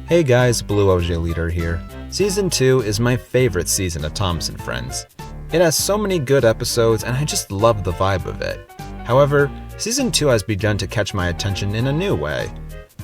Hey guys, BlueOJ Leader here. Season 2 is my favorite season of Thomas & Friends. It has so many good episodes and I just love the vibe of it. However, Season 2 has begun to catch my attention in a new way.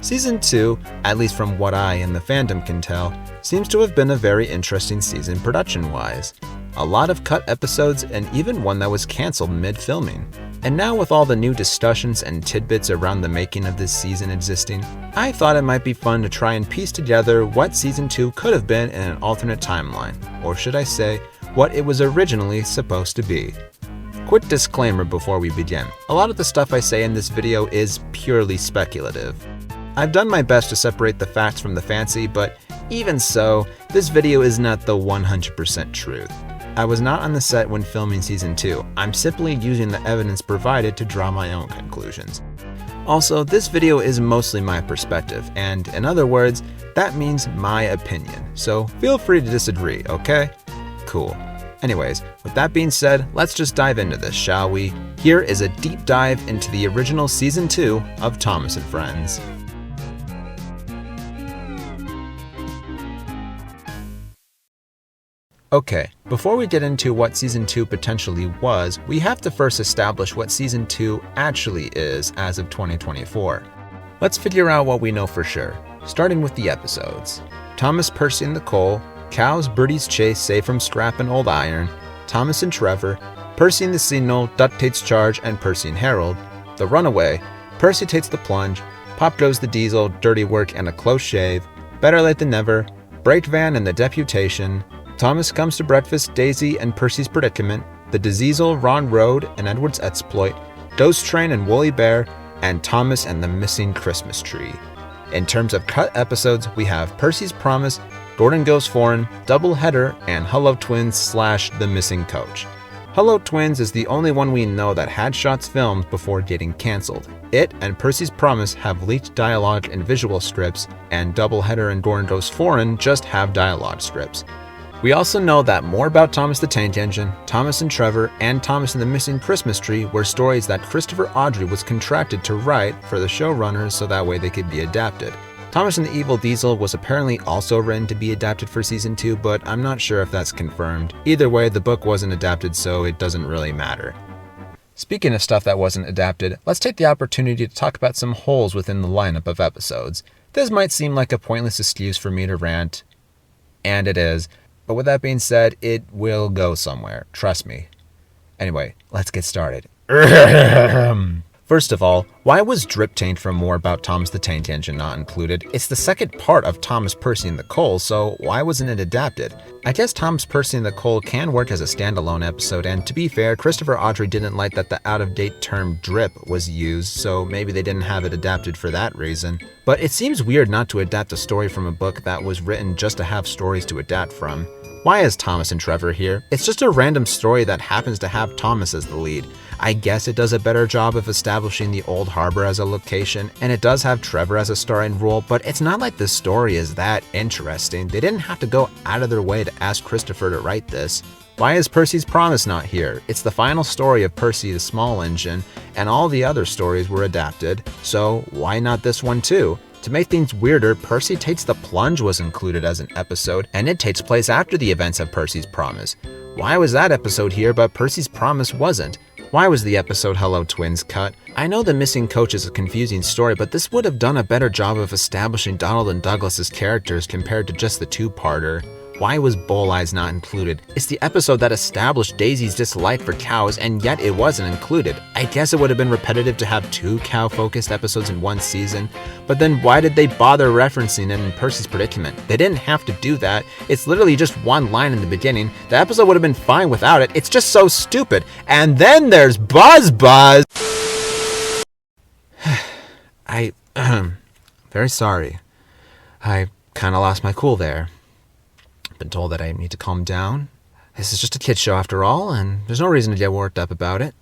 Season 2, at least from what I and the fandom can tell, seems to have been a very interesting season production-wise. A lot of cut episodes and even one that was cancelled mid-filming. And now with all the new discussions and tidbits around the making of this season existing, I thought it might be fun to try and piece together what Season 2 could have been in an alternate timeline, or should I say, what it was originally supposed to be. Quick disclaimer before we begin, a lot of the stuff I say in this video is purely speculative. I've done my best to separate the facts from the fancy, but even so, this video is not the 100% truth. I was not on the set when filming Season 2, I'm simply using the evidence provided to draw my own conclusions. Also, this video is mostly my perspective, and in other words, that means my opinion, so feel free to disagree, okay? Cool. Anyways, with that being said, let's just dive into this, shall we? Here is a deep dive into the original Season 2 of Thomas & Friends. Okay, before we get into what Season 2 potentially was, we have to first establish what Season 2 actually is as of 2024. Let's figure out what we know for sure, starting with the episodes. Thomas, Percy and Nicole, Cows, Birdie's Chase, Save from Scrap and Old Iron, Thomas and Trevor, Percy and the Signal, Duck Takes Charge and Percy and Harold, The Runaway, Percy Takes the Plunge, Pop Goes the Diesel, Dirty Work and a Close Shave, Better Late Than Never, Brake Van and the Deputation, Thomas Comes to Breakfast, Daisy and Percy's Predicament, The Diesel, Ron Road and Edward's Exploit, Ghost Train and Woolly Bear, and Thomas and the Missing Christmas Tree. In terms of cut episodes, we have Percy's Promise, Gordon Goes Foreign, Double Header, and Hello Twins / The Missing Coach. Hello Twins is the only one we know that had shots filmed before getting cancelled. It and Percy's Promise have leaked dialogue and visual strips, and Double Header and Gordon Goes Foreign just have dialogue strips. We also know that More About Thomas the Tank Engine, Thomas and Trevor, and Thomas and the Missing Christmas Tree were stories that Christopher Awdry was contracted to write for the showrunners so that way they could be adapted. Thomas and the Evil Diesel was apparently also written to be adapted for Season 2, but I'm not sure if that's confirmed. Either way, the book wasn't adapted, so it doesn't really matter. Speaking of stuff that wasn't adapted, let's take the opportunity to talk about some holes within the lineup of episodes. This might seem like a pointless excuse for me to rant, and it is. But with that being said, it will go somewhere, trust me. Anyway, let's get started. First of all, why was Drip Taint from More About Thomas the Tank Engine not included? It's the second part of Thomas, Percy, and Nicole, so why wasn't it adapted? I guess Thomas, Percy, and Nicole can work as a standalone episode, and to be fair, Christopher Awdry didn't like that the out-of-date term drip was used, so maybe they didn't have it adapted for that reason. But it seems weird not to adapt a story from a book that was written just to have stories to adapt from. Why is Thomas and Trevor here? It's just a random story that happens to have Thomas as the lead. I guess it does a better job of establishing the Old Harbor as a location, and it does have Trevor as a starring role, but it's not like the story is that interesting. They didn't have to go out of their way to ask Christopher to write this. Why is Percy's Promise not here? It's the final story of Percy the Small Engine, and all the other stories were adapted, so why not this one too? To make things weirder, Percy Takes the Plunge was included as an episode, and it takes place after the events of Percy's Promise. Why was that episode here, but Percy's Promise wasn't? Why was the episode Hello Twins cut? I know The Missing Coach is a confusing story, but this would have done a better job of establishing Donald and Douglas's characters compared to just the two-parter. Why was Bull Eyes not included? It's the episode that established Daisy's dislike for cows, and yet it wasn't included. I guess it would have been repetitive to have two cow-focused episodes in one season, but then why did they bother referencing it in Percy's Predicament? They didn't have to do that. It's literally just one line in the beginning. The episode would have been fine without it. It's just so stupid. And then there's Buzz Buzz! Very sorry. I kinda lost my cool there. Been told that I need to calm down. This is just a kid show after all, and there's no reason to get worked up about it.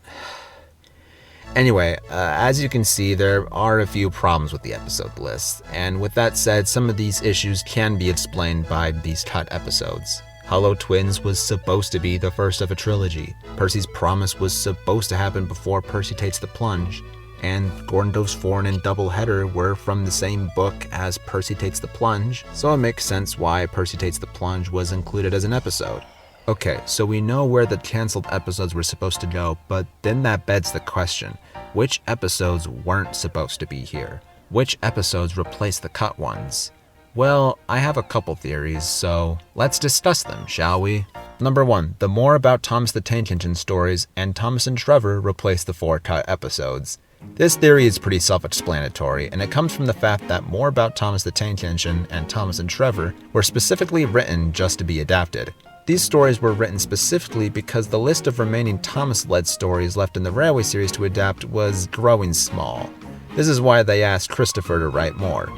Anyway, as you can see, there are a few problems with the episode list, and with that said, some of these issues can be explained by these cut episodes. Hello Twins was supposed to be the first of a trilogy. Percy's Promise was supposed to happen before Percy Takes the Plunge. and Gordon Goes Foreign and Doubleheader were from the same book as Percy Takes the Plunge, so it makes sense why Percy Takes the Plunge was included as an episode. Okay, so we know where the cancelled episodes were supposed to go, but then that begs the question, which episodes weren't supposed to be here? Which episodes replaced the cut ones? Well, I have a couple theories, so let's discuss them, shall we? Number 1, the More About Thomas the Tank Engine stories and Thomas and Trevor replaced the 4 cut episodes. This theory is pretty self-explanatory, and it comes from the fact that More About Thomas the Tank Engine and Thomas and Trevor were specifically written just to be adapted. These stories were written specifically because the list of remaining Thomas-led stories left in the Railway series to adapt was growing small. This is why they asked Christopher to write more.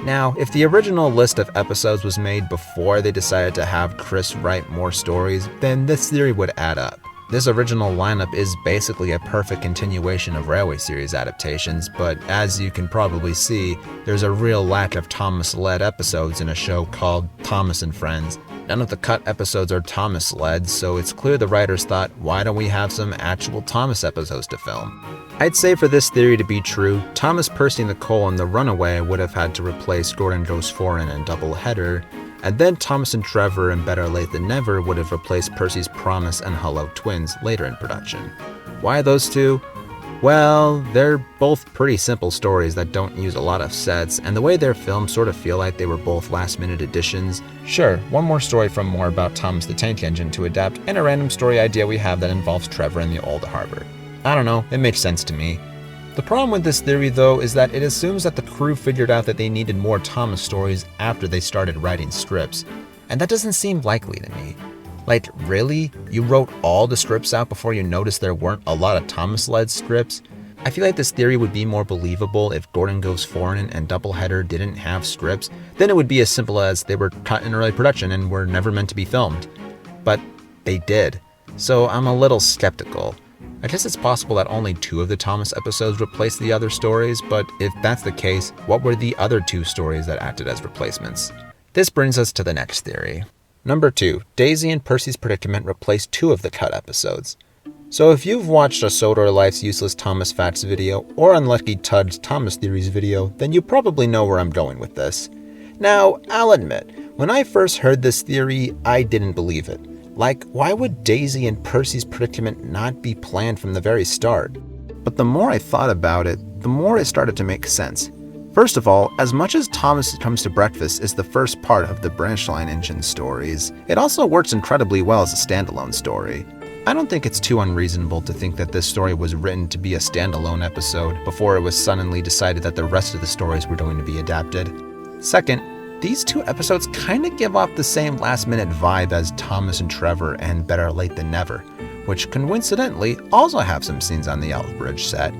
Now, if the original list of episodes was made before they decided to have Chris write more stories, then this theory would add up. This original lineup is basically a perfect continuation of Railway series adaptations, but as you can probably see, there's a real lack of Thomas-led episodes in a show called Thomas and Friends. None of the cut episodes are Thomas-led, so it's clear the writers thought, why don't we have some actual Thomas episodes to film? I'd say for this theory to be true, Thomas, Percy, Nicole, and The Runaway would have had to replace Gordon Goes Foreign and Doubleheader, and then Thomas and Trevor and Better Late Than Never would have replaced Percy's Promise and Hello Twins later in production. Why those two? Well, they're both pretty simple stories that don't use a lot of sets, and the way they're filmed sort of feel like they were both last-minute additions. Sure, one more story from More About Thomas the Tank Engine to adapt, and a random story idea we have that involves Trevor in the Old Harbor. I don't know, it makes sense to me. The problem with this theory, though, is that it assumes that the crew figured out that they needed more Thomas stories after they started writing scripts, and that doesn't seem likely to me. Like, really? You wrote all the scripts out before you noticed there weren't a lot of Thomas-led scripts? I feel like this theory would be more believable if Gordon Goes Foreign and Doubleheader didn't have scripts. Then it would be as simple as they were cut in early production and were never meant to be filmed. But they did, so I'm a little skeptical. I guess it's possible that only 2 of the Thomas episodes replaced the other stories, but if that's the case, what were the other 2 stories that acted as replacements? This brings us to the next theory. Number 2, Daisy and Percy's Predicament replaced 2 of the cut episodes. So if you've watched a Sodor Life's Useless Thomas Facts video or Unlucky Tud's Thomas Theories video, then you probably know where I'm going with this. Now, I'll admit, when I first heard this theory, I didn't believe it. Like, why would Daisy and Percy's predicament not be planned from the very start? But the more I thought about it, the more it started to make sense. First of all, as much as Thomas Comes to Breakfast is the first part of the Branch Line Engine stories, it also works incredibly well as a standalone story. I don't think it's too unreasonable to think that this story was written to be a standalone episode before it was suddenly decided that the rest of the stories were going to be adapted. Second, these 2 episodes kind of give off the same last-minute vibe as Thomas and Trevor and Better Late Than Never, which coincidentally also have some scenes on the Elbridge set.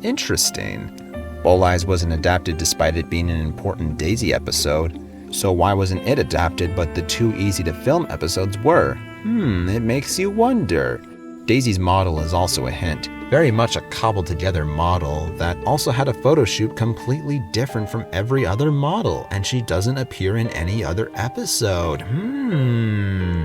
Interesting. Bull Eyes wasn't adapted despite it being an important Daisy episode, so why wasn't it adapted but the 2 easy-to-film episodes were? It makes you wonder. Daisy's model is also a hint, very much a cobbled-together model that also had a photo shoot completely different from every other model, and she doesn't appear in any other episode.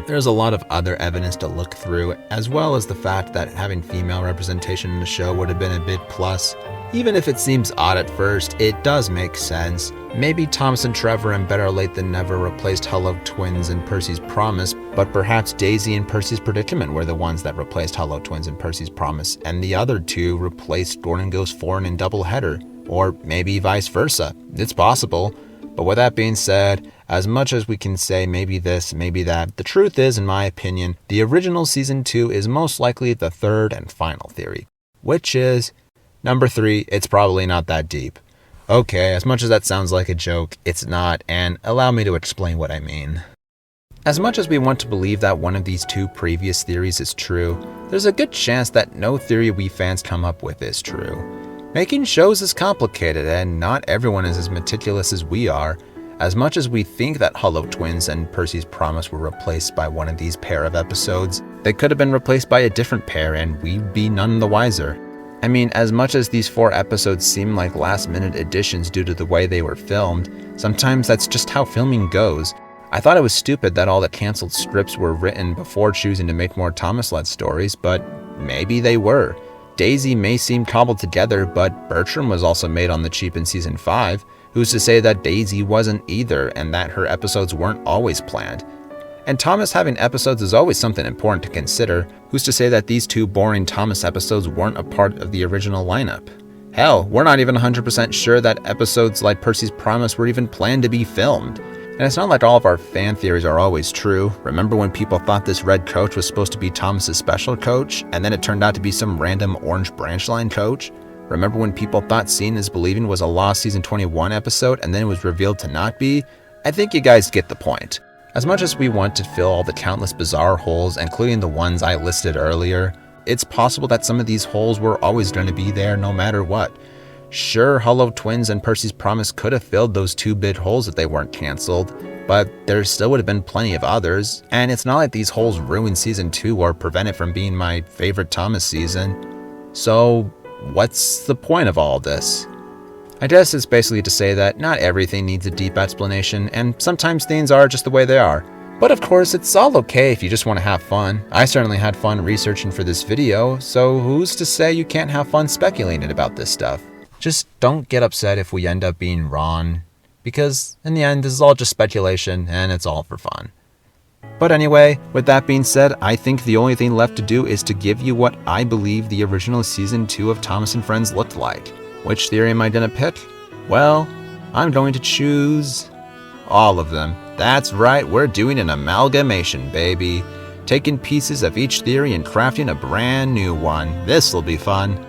There's a lot of other evidence to look through, as well as the fact that having female representation in the show would have been a big plus. Even if it seems odd at first, it does make sense. Maybe Thomas and Trevor and Better Late Than Never replaced Hello Twins and Percy's Promise, but perhaps Daisy and Percy's Predicament were the ones that replaced Hello Twins and Percy's Promise, and the other 2 replaced Gordon Goes Foreign and Doubleheader. Or maybe vice versa. It's possible. But with that being said, as much as we can say maybe this, maybe that, the truth is, in my opinion, the original Season 2 is most likely the third and final theory, which is Number 3, it's probably not that deep. Okay, as much as that sounds like a joke, it's not, and allow me to explain what I mean. As much as we want to believe that one of these 2 previous theories is true, there's a good chance that no theory we fans come up with is true. Making shows is complicated, and not everyone is as meticulous as we are. As much as we think that Hello Twins and Percy's Promise were replaced by one of these pair of episodes, they could have been replaced by a different pair, and we'd be none the wiser. I mean, as much as these 4 episodes seem like last-minute additions due to the way they were filmed, sometimes that's just how filming goes. I thought it was stupid that all the canceled scripts were written before choosing to make more Thomas-led stories, but maybe they were. Daisy may seem cobbled together, but Bertram was also made on the cheap in season 5. Who's to say that Daisy wasn't either and that her episodes weren't always planned? And Thomas having episodes is always something important to consider. Who's to say that these 2 boring Thomas episodes weren't a part of the original lineup? Hell, we're not even 100% sure that episodes like Percy's Promise were even planned to be filmed. And it's not like all of our fan theories are always true. Remember when people thought this red coach was supposed to be Thomas's special coach, and then it turned out to be some random orange branch line coach? Remember when people thought Seeing is Believing was a Lost Season 21 episode, and then it was revealed to not be? I think you guys get the point. As much as we want to fill all the countless bizarre holes, including the ones I listed earlier, it's possible that some of these holes were always going to be there no matter what. Sure, Hollow Twins and Percy's Promise could have filled those 2 big holes if they weren't canceled, but there still would have been plenty of others, and it's not like these holes ruined season 2 or prevent it from being my favorite Thomas season. So, what's the point of all this? I guess it's basically to say that not everything needs a deep explanation, and sometimes things are just the way they are. But of course, it's all okay if you just want to have fun. I certainly had fun researching for this video, so who's to say you can't have fun speculating about this stuff? Just don't get upset if we end up being wrong, because in the end, this is all just speculation, and it's all for fun. But anyway, with that being said, I think the only thing left to do is to give you what I believe the original Season 2 of Thomas and Friends looked like. Which theory am I going to pick? Well, I'm going to choose all of them. That's right, we're doing an amalgamation, baby. Taking pieces of each theory and crafting a brand new one. This'll be fun.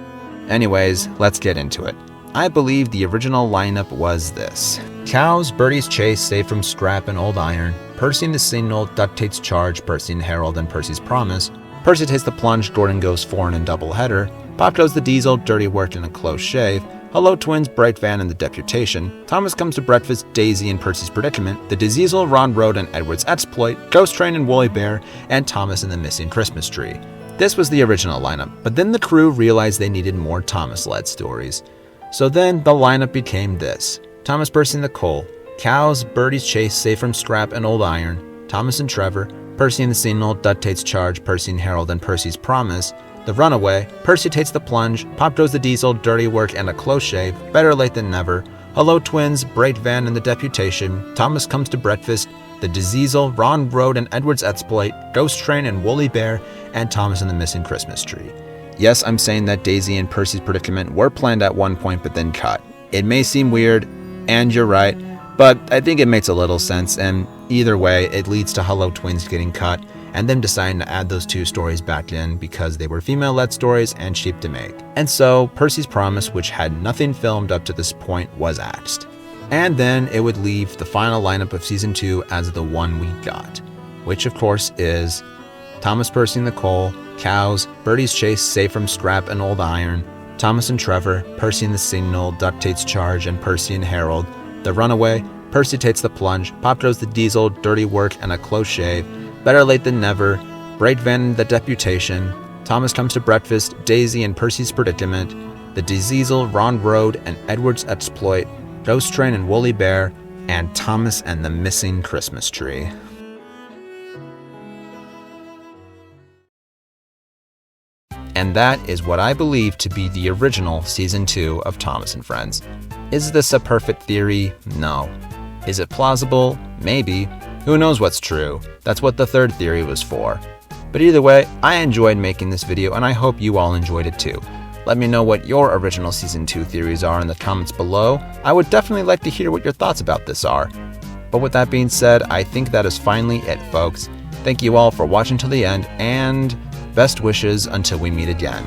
Anyways, let's get into it. I believe the original lineup was this. Cows, Bertie's Chase, Saved from Scrap and Old Iron, Percy and the Signal, Duck Takes Charge, Percy and Harold, and Percy's Promise, Percy Takes the Plunge, Gordon Goes Foreign and Doubleheader, Pop Goes the Diesel, Dirty Work and a Close Shave, Hello Twins, Bright Van and the Deputation, Thomas Comes to Breakfast, Daisy and Percy's Predicament, The Diesel, Ron Road and Edward's Exploit, Ghost Train and Woolly Bear, and Thomas and the Missing Christmas Tree. This was the original lineup, but then the crew realized they needed more Thomas-led stories. So then the lineup became this. Thomas Bursting the Coal, Cows, Bertie's Chase, Saved from Scrap and Old Iron, Thomas and Trevor, Percy and the Signal, Duck Takes Charge, Percy and Harold, and Percy's Promise, The Runaway, Percy Takes the Plunge, Pop Goes the Diesel, Dirty Work and a Close Shave, Better Late Than Never, Hello Twins, Bright Van and the Deputation, Thomas Comes to Breakfast, The Diesel, Ron Road and Edward's Exploit, Ghost Train and Woolly Bear, and Thomas and the Missing Christmas Tree. Yes, I'm saying that Daisy and Percy's Predicament were planned at one point but then cut. It may seem weird, and you're right, but I think it makes a little sense, and either way, it leads to Hello Twins getting cut, and them deciding to add those 2 stories back in because they were female-led stories and cheap to make. And so, Percy's Promise, which had nothing filmed up to this point, was axed. And then it would leave the final lineup of Season 2 as the one we got, which of course is Thomas Bursting the Coal, Cows, Bertie's Chase, Saved from Scrap and Old Iron, Thomas and Trevor, Percy and the Signal, Duck Takes Charge, and Percy and Harold, The Runaway, Percy Takes the Plunge, Pop Goes the Diesel, Dirty Work and a Close Shave, Better Late Than Never, Bright Van and the Deputation, Thomas Comes to Breakfast, Daisy and Percy's Predicament, The Diesel, Ron Road and Edward's Exploit, Ghost Train and Woolly Bear, and Thomas and the Missing Christmas Tree. And that is what I believe to be the original Season 2 of Thomas and Friends. Is this a perfect theory? No. Is it plausible? Maybe. Who knows what's true? That's what the third theory was for. But either way, I enjoyed making this video and I hope you all enjoyed it too. Let me know what your original Season 2 theories are in the comments below. I would definitely like to hear what your thoughts about this are. But with that being said, I think that is finally it, folks. Thank you all for watching till the end, and best wishes until we meet again.